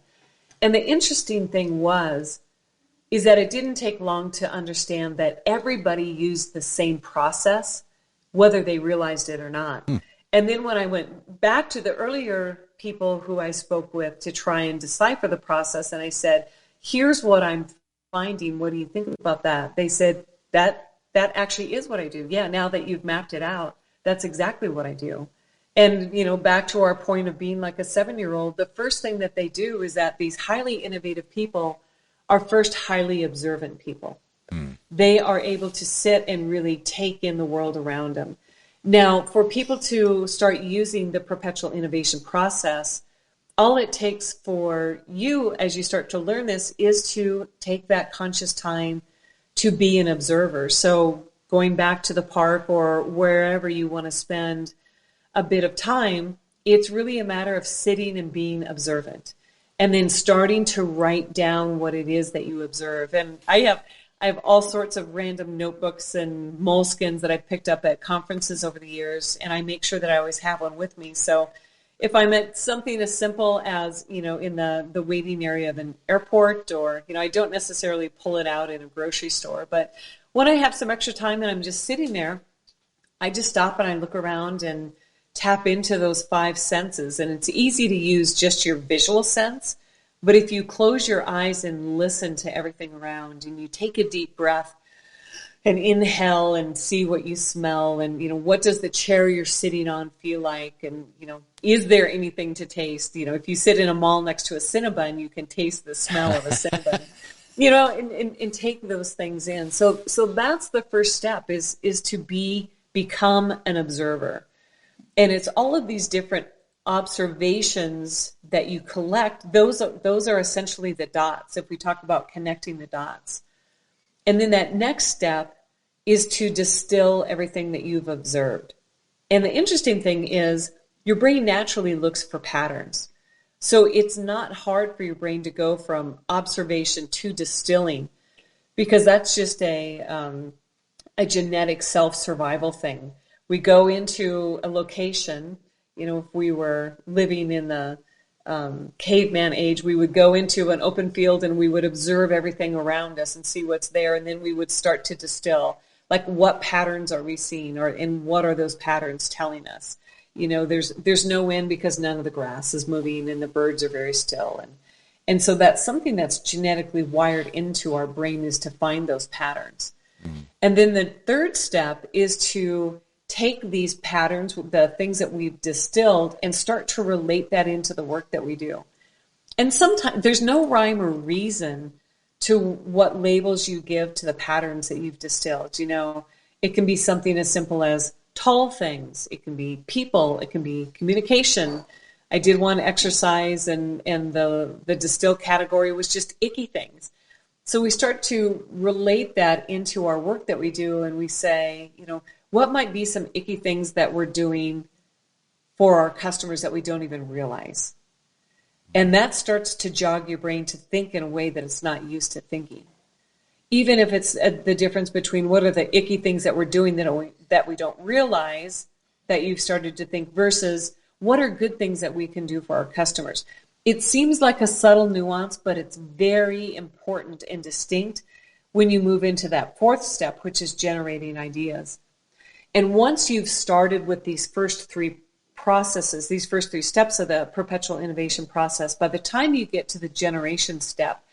And the interesting thing is that it didn't take long to understand that everybody used the same process, whether they realized it or not. And then when I went back to the earlier people who I spoke with to try and decipher the process, and I said, here's what I'm finding. What do you think about that? They said, that actually is what I do. Yeah, now that you've mapped it out, that's exactly what I do. And, back to our point of being like a 7-year-old, the first thing that they do is that these highly innovative people are first highly observant people. They are able to sit and really take in the world around them. Now, for people to start using the perpetual innovation process, all it takes for you as you start to learn this is to take that conscious time to be an observer. So going back to the park or wherever you want to spend a bit of time, it's really a matter of sitting and being observant and then starting to write down what it is that you observe. And I have all sorts of random notebooks and moleskins that I've picked up at conferences over the years, and I make sure that I always have one with me. So if I'm at something as simple as, in the waiting area of an airport, or, I don't necessarily pull it out in a grocery store, but when I have some extra time and I'm just sitting there, I just stop and I look around and tap into those 5 senses. And it's easy to use just your visual sense. But if you close your eyes and listen to everything around and you take a deep breath and inhale and see what you smell, and what does the chair you're sitting on feel like, and is there anything to taste? If you sit in a mall next to a Cinnabon, you can taste the smell of a Cinnabon. And take those things in. So that's the first step, is to become an observer. And it's all of these different observations that you collect. Those are essentially the dots, if we talk about connecting the dots. And then that next step is to distill everything that you've observed. And the interesting thing is your brain naturally looks for patterns. So it's not hard for your brain to go from observation to distilling, because that's just a genetic self-survival thing. We go into a location, if we were living in the caveman age, we would go into an open field and we would observe everything around us and see what's there, and then we would start to distill, like, what patterns are we seeing, and what are those patterns telling us? There's no wind because none of the grass is moving and the birds are very still. And so that's something that's genetically wired into our brain, is to find those patterns. Mm-hmm. And then the third step is to take these patterns, the things that we've distilled, and start to relate that into the work that we do. And sometimes there's no rhyme or reason to what labels you give to the patterns that you've distilled. It can be something as simple as tall things. It can be people. It can be communication. I did one exercise, and the distill category was just icky things. So we start to relate that into our work that we do, and we say, what might be some icky things that we're doing for our customers that we don't even realize? And that starts to jog your brain to think in a way that it's not used to thinking. Even if it's the difference between what are the icky things that we're doing that we don't realize that you've started to think, versus what are good things that we can do for our customers. It seems like a subtle nuance, but it's very important and distinct when you move into that fourth step, which is generating ideas. And once you've started with these first three processes, these first three steps of the perpetual innovation process, by the time you get to the generation step,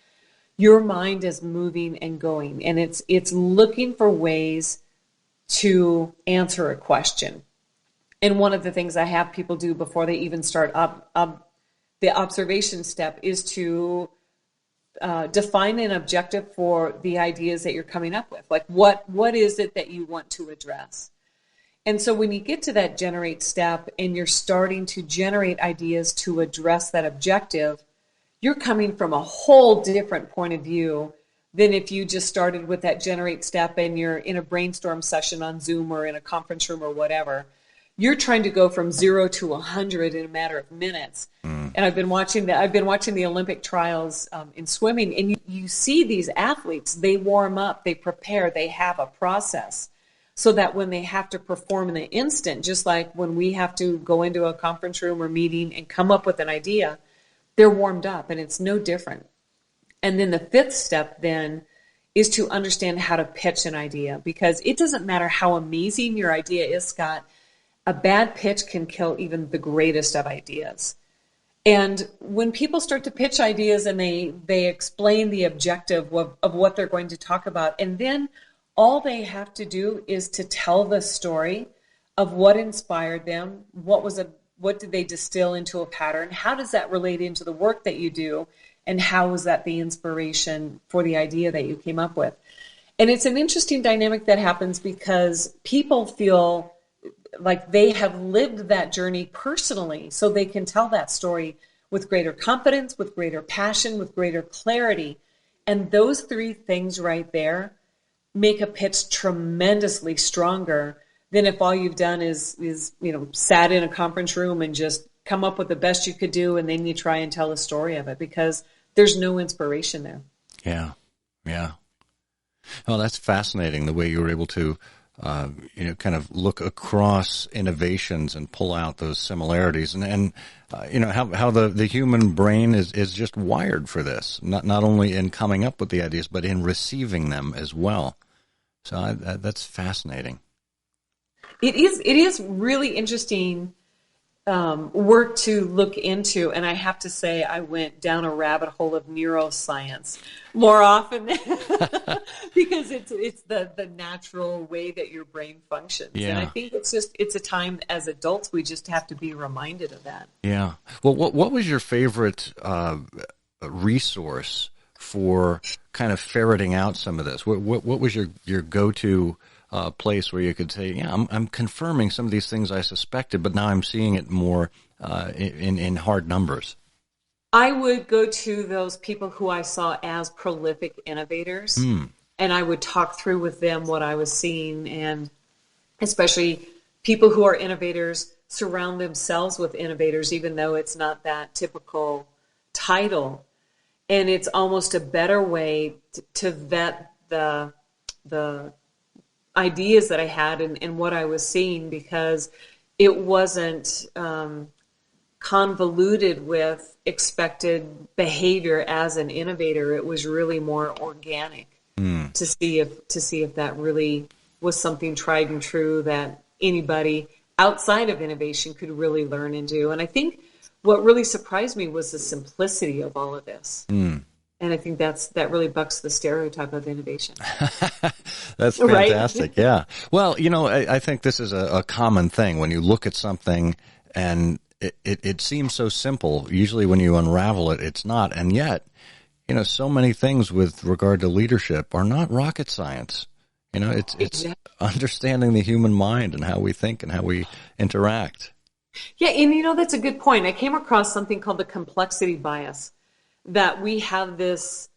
your mind is moving and going, and it's looking for ways to answer a question. And one of the things I have people do before they even start the observation step is to define an objective for the ideas that you're coming up with. Like, what is it that you want to address? And so when you get to that generate step and you're starting to generate ideas to address that objective, you're coming from a whole different point of view than if you just started with that generate step and you're in a brainstorm session on Zoom or in a conference room or whatever. You're trying to go from 0 to 100 in a matter of minutes. Mm. And I've been watching the Olympic trials in swimming, and you see these athletes, they warm up, they prepare, they have a process, so that when they have to perform in the instant, just like when we have to go into a conference room or meeting and come up with an idea, they're warmed up, and it's no different. And then the fifth step then is to understand how to pitch an idea, because it doesn't matter how amazing your idea is, Scott, a bad pitch can kill even the greatest of ideas. And when people start to pitch ideas and they explain the objective of what they're going to talk about, and then all they have to do is to tell the story of what inspired them, what did they distill into a pattern, how does that relate into the work that you do, and how was that the inspiration for the idea that you came up with. And it's an interesting dynamic that happens because people feel like they have lived that journey personally, so they can tell that story with greater confidence, with greater passion, with greater clarity. And those three things right there make a pitch tremendously stronger than if all you've done is sat in a conference room and just come up with the best you could do, and then you try and tell a story of it, because there's no inspiration there. Yeah. Well, that's fascinating, the way you were able to kind of look across innovations and pull out those similarities, and how the human brain is just wired for this, not only in coming up with the ideas, but in receiving them as well. So that's fascinating. It is really interesting work to look into, and I have to say I went down a rabbit hole of neuroscience more often because it's the natural way that your brain functions. Yeah. And I think it's a time as adults we just have to be reminded of that. Yeah. Well, what was your favorite resource for kind of ferreting out some of this? What was your go-to place where you could say, yeah, I'm confirming some of these things I suspected, but now I'm seeing it more in hard numbers? I would go to those people who I saw as prolific innovators, and I would talk through with them what I was seeing, and especially people who are innovators surround themselves with innovators, even though it's not that typical title. And it's almost a better way to vet the ideas that I had and what I was seeing, because it wasn't convoluted with expected behavior as an innovator. It was really more organic to see if that really was something tried and true that anybody outside of innovation could really learn and do. And I think what really surprised me was the simplicity of all of this. And I think that really bucks the stereotype of innovation. That's fantastic. Right? Yeah. Well, I think this is a common thing when you look at something and it seems so simple. Usually when you unravel it, it's not. And yet, so many things with regard to leadership are not rocket science. It's exactly. Understanding the human mind and how we think and how we interact. Yeah. And that's a good point. I came across something called the complexity bias, that we have this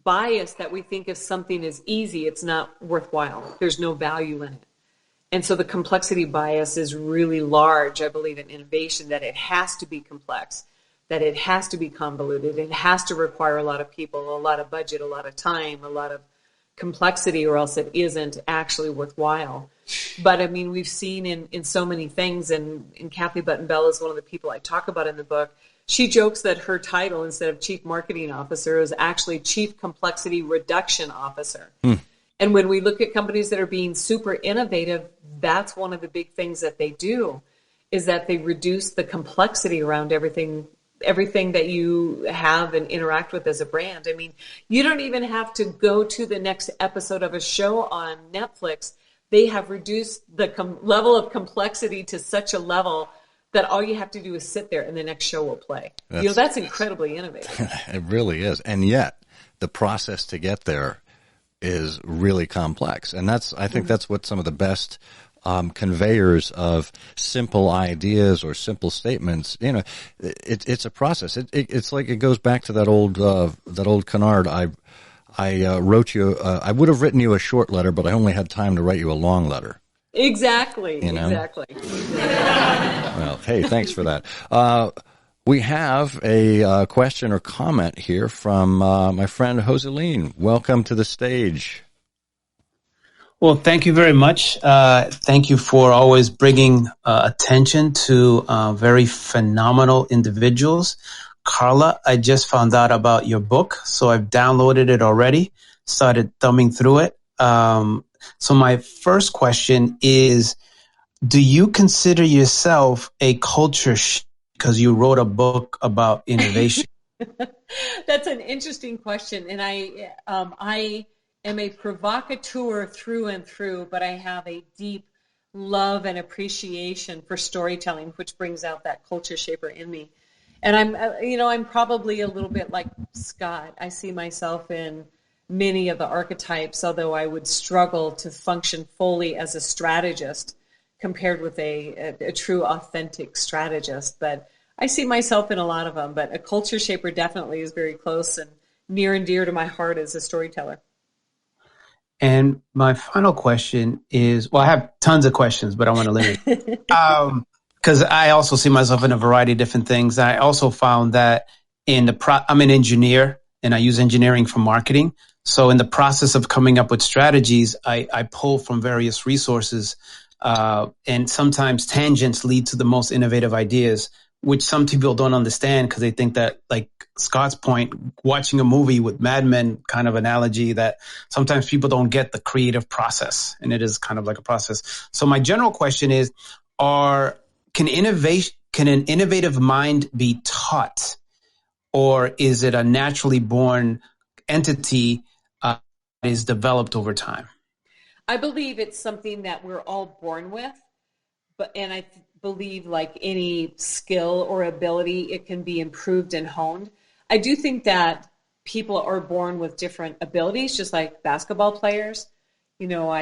bias that we think if something is easy, it's not worthwhile. There's no value in it. And so the complexity bias is really large, I believe, in innovation, that it has to be complex, that it has to be convoluted, it has to require a lot of people, a lot of budget, a lot of time, a lot of complexity, or else it isn't actually worthwhile. But I mean, we've seen in so many things, and Kathy Button-Bell is one of the people I talk about in the book. She jokes that her title, instead of Chief Marketing Officer, is actually Chief Complexity Reduction Officer. And when we look at companies that are being super innovative, that's one of the big things that they do, is that they reduce the complexity around everything that you have and interact with as a brand. I mean, you don't even have to go to the next episode of a show on Netflix. They have reduced the level of complexity to such a level that all you have to do is sit there and the next show will play. That's incredibly innovative. It really is. And yet the process to get there is really complex. And I think that's what some of the best conveyors of simple ideas or simple statements, it's a process. It's like, it goes back to that old canard. I wrote you, I would have written you a short letter, but I only had time to write you a long letter. Exactly. Exactly. Well, hey, thanks for that. We have a question or comment here from my friend Joseline. Welcome to the stage. Well, thank you very much. Thank you for always bringing attention to very phenomenal individuals. Carla, I just found out about your book, so I've downloaded it already, started thumbing through it. So my first question is, do you consider yourself a culture because you wrote a book about innovation? That's an interesting question. And I am a provocateur through and through, but I have a deep love and appreciation for storytelling, which brings out that culture shaper in me. And I'm probably a little bit like Scott. I see myself in many of the archetypes, although I would struggle to function fully as a strategist compared with a true authentic strategist. But I see myself in a lot of them. But a culture shaper definitely is very close and near and dear to my heart as a storyteller. And my final question is, well, I have tons of questions, but I want to limit it. Because I also see myself in a variety of different things. I also found that I'm an engineer and I use engineering for marketing. So in the process of coming up with strategies, I pull from various resources, and sometimes tangents lead to the most innovative ideas, which some people don't understand because they think that, like Scott's point, watching a movie with Mad Men kind of analogy, that sometimes people don't get the creative process, and it is kind of like a process. So my general question is, can can an innovative mind be taught, or is it a naturally born entity that is developed over time? I believe it's something that we're all born with, and I believe like any skill or ability, it can be improved and honed. I do think that people are born with different abilities, just like basketball players. You know,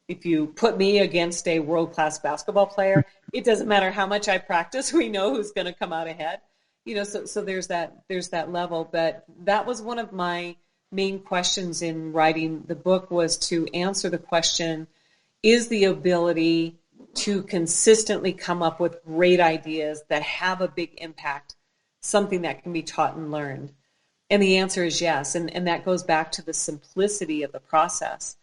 if you put me against a world-class basketball player, it doesn't matter how much I practice, we know who's going to come out ahead. You know, so there's that level. But that was one of my main questions in writing the book, was to answer the question, is the ability to consistently come up with great ideas that have a big impact something that can be taught and learned? And the answer is yes. And that goes back to the simplicity of the process,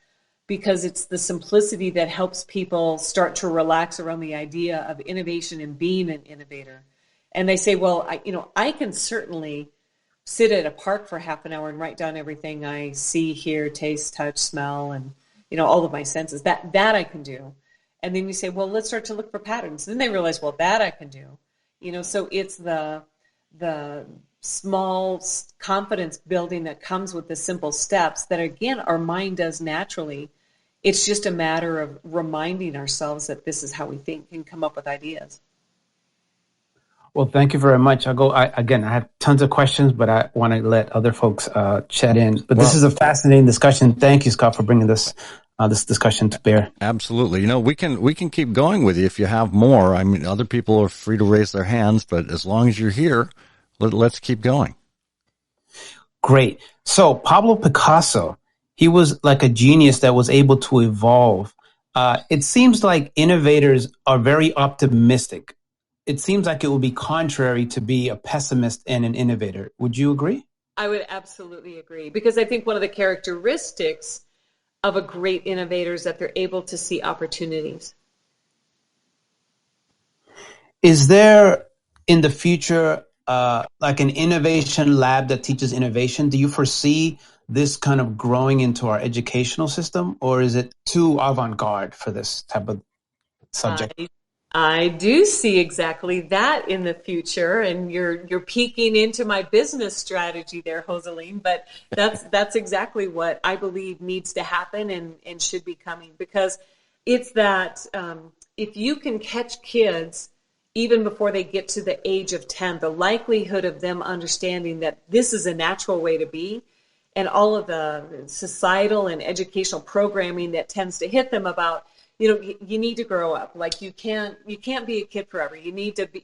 because it's the simplicity that helps people start to relax around the idea of innovation and being an innovator. And they say, well, I can certainly sit at a park for half an hour and write down everything I see, hear, taste, touch, smell, and, all of my senses. That I can do. And then you say, well, let's start to look for patterns. Then they realize, well, that I can do. So it's the small confidence building that comes with the simple steps that, again, our mind does naturally. It's just a matter of reminding ourselves that this is how we think and come up with ideas. Well, thank you very much. I have tons of questions, but I want to let other folks chat in. But this is a fascinating discussion. Thank you, Scott, for bringing this discussion to bear. Absolutely. We can keep going with you if you have more. I mean, other people are free to raise their hands, but as long as you're here, let's keep going. Great. So Pablo Picasso, he was like a genius that was able to evolve. It seems like innovators are very optimistic. It seems like it would be contrary to be a pessimist and an innovator. Would you agree? I would absolutely agree, because I think one of the characteristics of a great innovator is that they're able to see opportunities. Is there in the future like an innovation lab that teaches innovation? Do you foresee this kind of growing into our educational system, or is it too avant-garde for this type of subject? I do see exactly that in the future, and you're peeking into my business strategy there, Joseline. But that's exactly what I believe needs to happen and should be coming, because it's that if you can catch kids even before they get to the age of 10, the likelihood of them understanding that this is a natural way to be, and all of the societal and educational programming that tends to hit them about, you need to grow up. Like you can't be a kid forever. You need to be,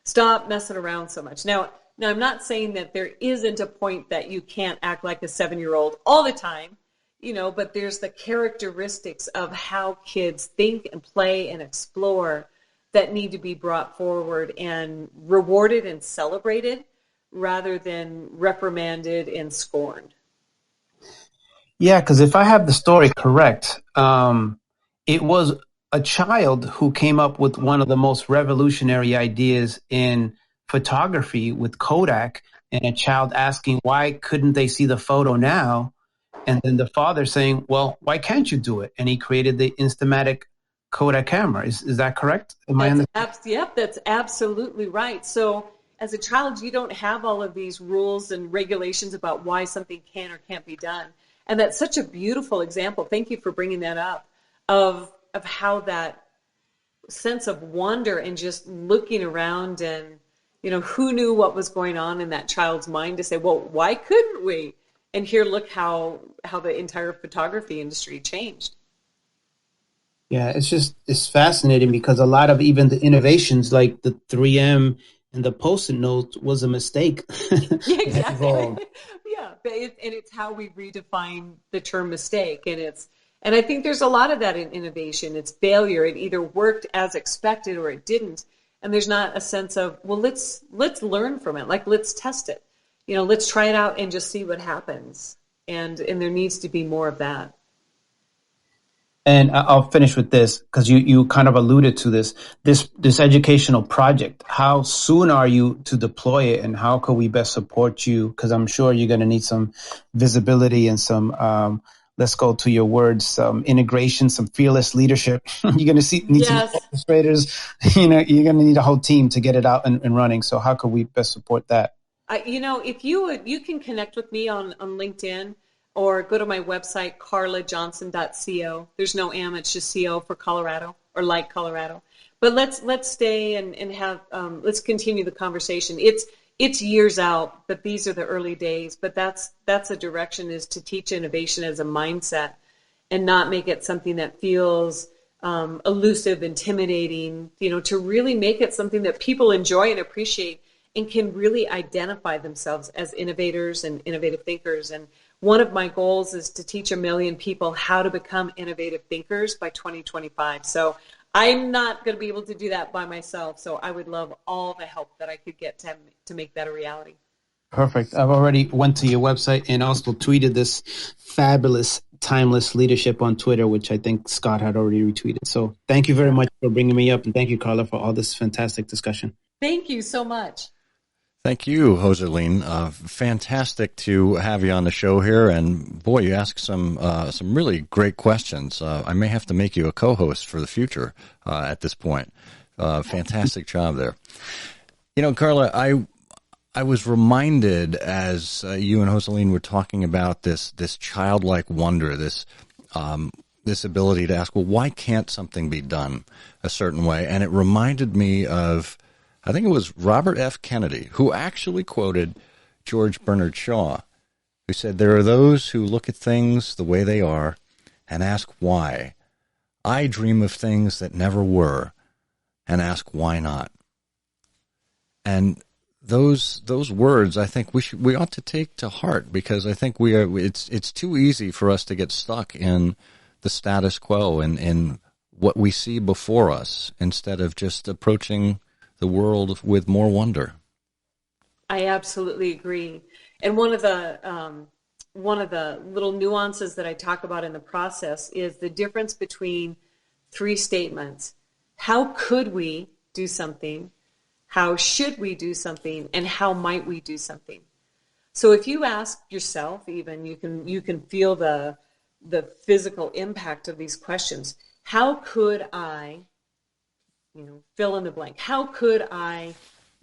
stop messing around so much. Now I'm not saying that there isn't a point that you can't act like a 7-year-old all the time, but there's the characteristics of how kids think and play and explore that need to be brought forward and rewarded and celebrated rather than reprimanded and scorned. Yeah, because if I have the story correct, it was a child who came up with one of the most revolutionary ideas in photography with Kodak, and a child asking, why couldn't they see the photo now? And then the father saying, well, why can't you do it? And he created the Instamatic Kodak camera. Is that correct? Yep, that's absolutely right. So as a child, you don't have all of these rules and regulations about why something can or can't be done. And that's such a beautiful example. Thank you for bringing that up, of how that sense of wonder and just looking around and, who knew what was going on in that child's mind to say, well, why couldn't we? And here, look how the entire photography industry changed. Yeah, it's fascinating, because a lot of even the innovations like the 3M and the Post-it note was a mistake. Yeah, exactly. Yeah, and it's how we redefine the term mistake, and I think there's a lot of that in innovation. It's failure. It either worked as expected or it didn't, and there's not a sense of, well, let's learn from it. Like, let's test it. Let's try it out and just see what happens. And there needs to be more of that. And I'll finish with this, because you kind of alluded to this educational project. How soon are you to deploy it, and how can we best support you? Because I'm sure you're going to need some visibility and some let's go to your words, some integration, some fearless leadership. You're going to need some administrators. You're going to need a whole team to get it out and running. So how can we best support that? If you can connect with me on LinkedIn or go to my website, carlajohnson.co. There's no M, it's just CO for Colorado or like Colorado. But let's stay and have, let's continue the conversation. It's years out, but these are the early days. But that's a direction, is to teach innovation as a mindset and not make it something that feels elusive, intimidating, to really make it something that people enjoy and appreciate and can really identify themselves as innovators and innovative thinkers. And one of my goals is to teach 1 million people how to become innovative thinkers by 2025. So I'm not going to be able to do that by myself. So I would love all the help that I could get to make that a reality. Perfect. I've already went to your website and also tweeted this fabulous timeless leadership on Twitter, which I think Scott had already retweeted. So thank you very much for bringing me up. And thank you, Carla, for all this fantastic discussion. Thank you so much. Thank you, Joseline. Fantastic to have you on the show here. And boy, you asked some really great questions. I may have to make you a co-host for the future at this point. Fantastic job there. Carla, I was reminded as you and Joseline were talking about this childlike wonder, this ability to ask, well, why can't something be done a certain way? And it reminded me of, I think it was Robert F. Kennedy, who actually quoted George Bernard Shaw, who said, "There are those who look at things the way they are and ask why. I dream of things that never were and ask why not." And those words, I think we ought to take to heart, because I think it's too easy for us to get stuck in the status quo and in what we see before us instead of just approaching the world with more wonder. I absolutely agree. And one of the little nuances that I talk about in the process is the difference between 3 statements. How could we do something? How should we do something? And how might we do something? So if you ask yourself, even you can feel the physical impact of these questions. How could I, fill in the blank? How could I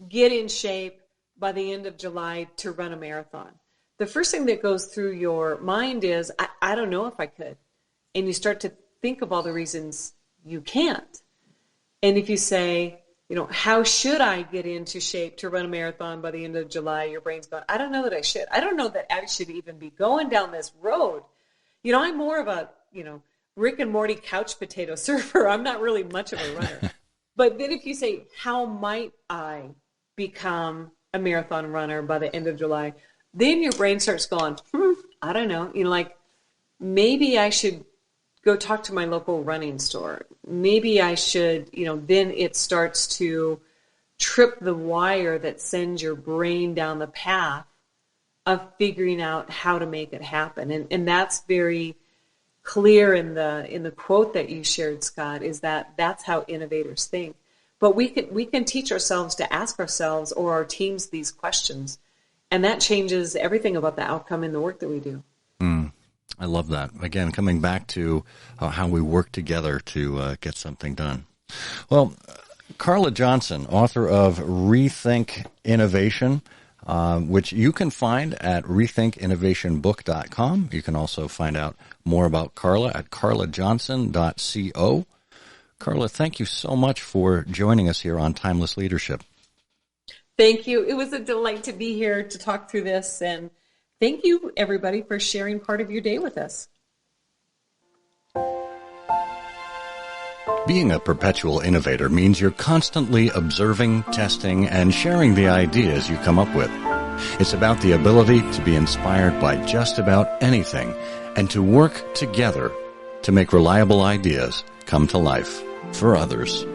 get in shape by the end of July to run a marathon? The first thing that goes through your mind is, I don't know if I could. And you start to think of all the reasons you can't. And if you say, how should I get into shape to run a marathon by the end of July? Your brain's going, I don't know that I should. I don't know that I should even be going down this road. I'm more of a, Rick and Morty couch potato surfer. I'm not really much of a runner. But then if you say, how might I become a marathon runner by the end of July? Then your brain starts going, I don't know. Maybe I should go talk to my local running store. Maybe I should, then it starts to trip the wire that sends your brain down the path of figuring out how to make it happen. And that's very clear in the quote that you shared, Scott, is that's how innovators think. But we can teach ourselves to ask ourselves or our teams these questions, and that changes everything about the outcome in the work that we do. I love that. Again, coming back to how we work together to get something done. Well, Carla Johnson, author of Rethink Innovation, which you can find at rethinkinnovationbook.com. You can also find out more about Carla at carlajohnson.co. Carla, thank you so much for joining us here on Timeless Leadership. Thank you. It was a delight to be here to talk through this, and thank you, everybody, for sharing part of your day with us. Being a perpetual innovator means you're constantly observing, testing, and sharing the ideas you come up with. It's about the ability to be inspired by just about anything and to work together to make reliable ideas come to life for others.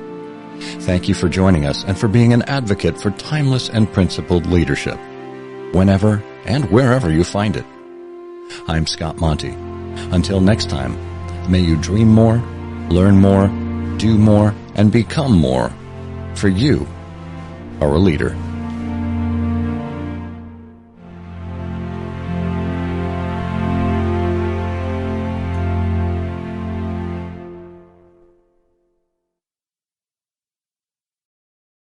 Thank you for joining us and for being an advocate for timeless and principled leadership, whenever and wherever you find it. I'm Scott Monty. Until next time, may you dream more, learn more, do more, and become more, for you are a leader.